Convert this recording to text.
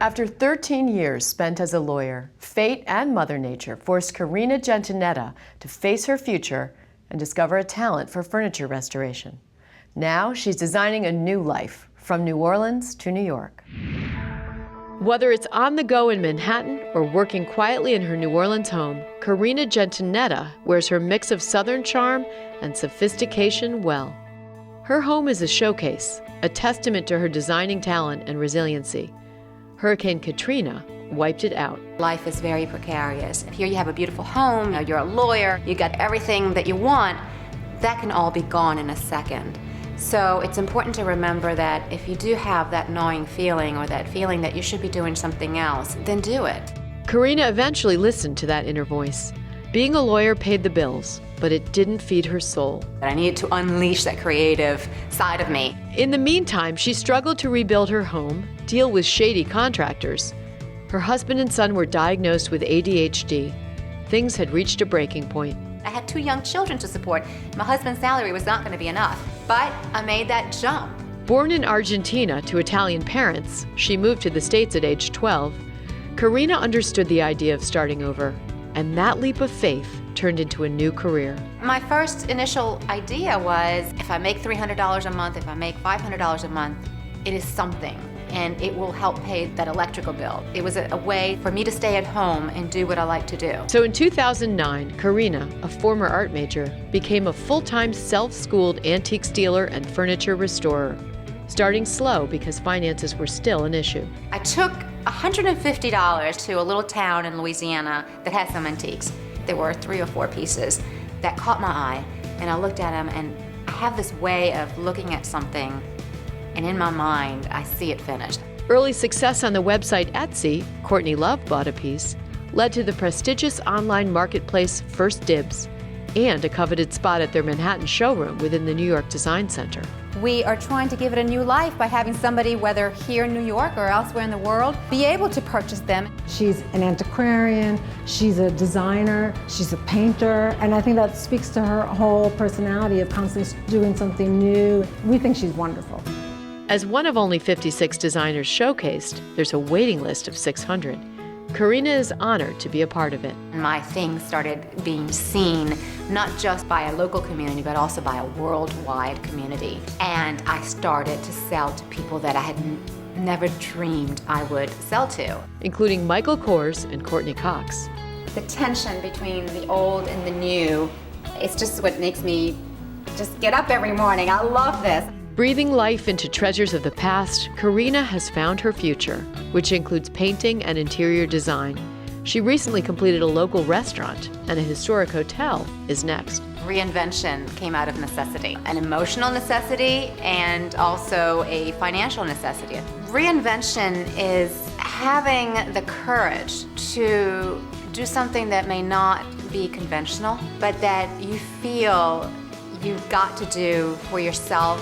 After 13 years spent as a lawyer, fate and Mother Nature forced Karina Gentinetta to face her future and discover a talent for furniture restoration. Now she's designing a new life, from New Orleans to New York. Whether it's on the go in Manhattan or working quietly in her New Orleans home, Karina Gentinetta wears her mix of Southern charm and sophistication well. Her home is a showcase, a testament to her designing talent and resiliency. Hurricane Katrina wiped it out. Life is very precarious. Here you have a beautiful home, you're a lawyer, you got everything that you want. That can all be gone in a second. So it's important to remember that if you do have that gnawing feeling or that feeling that you should be doing something else, then do it. Karina eventually listened to that inner voice. Being a lawyer paid the bills, but it didn't feed her soul. I needed to unleash that creative side of me. In the meantime, she struggled to rebuild her home, deal with shady contractors. Her husband and son were diagnosed with ADHD. Things had reached a breaking point. I had 2 young children to support. My husband's salary was not going to be enough, but I made that jump. Born in Argentina to Italian parents, she moved to the States at age 12. Karina understood the idea of starting over, and that leap of faith turned into a new career. My first initial idea was, if I make $300 a month, if I make $500 a month, it is something, and it will help pay that electrical bill. It was a way for me to stay at home and do what I like to do. So in 2009, Karina, a former art major, became a full-time self-schooled antiques dealer and furniture restorer, starting slow because finances were still an issue. I took $150 to a little town in Louisiana that had some antiques. There were 3 or 4 pieces that caught my eye, and I looked at them, and I have this way of looking at something, and in my mind, I see it finished. Early success on the website Etsy, Courtney Love bought a piece, led to the prestigious online marketplace First Dibs, and a coveted spot at their Manhattan showroom within the New York Design Center. We are trying to give it a new life by having somebody, whether here in New York or elsewhere in the world, be able to purchase them. She's an antiquarian, she's a designer, she's a painter, and I think that speaks to her whole personality of constantly doing something new. We think she's wonderful. As one of only 56 designers showcased, there's a waiting list of 600. Karina is honored to be a part of it. My things started being seen not just by a local community, but also by a worldwide community. And I started to sell to people that I had never dreamed I would sell to. Including Michael Kors and Courtney Cox. The tension between the old and the new, it's just what makes me just get up every morning. I love this. Breathing life into treasures of the past, Karina has found her future, which includes painting and interior design. She recently completed a local restaurant, and a historic hotel is next. Reinvention came out of necessity, an emotional necessity and also a financial necessity. Reinvention is having the courage to do something that may not be conventional, but that you feel you've got to do for yourself.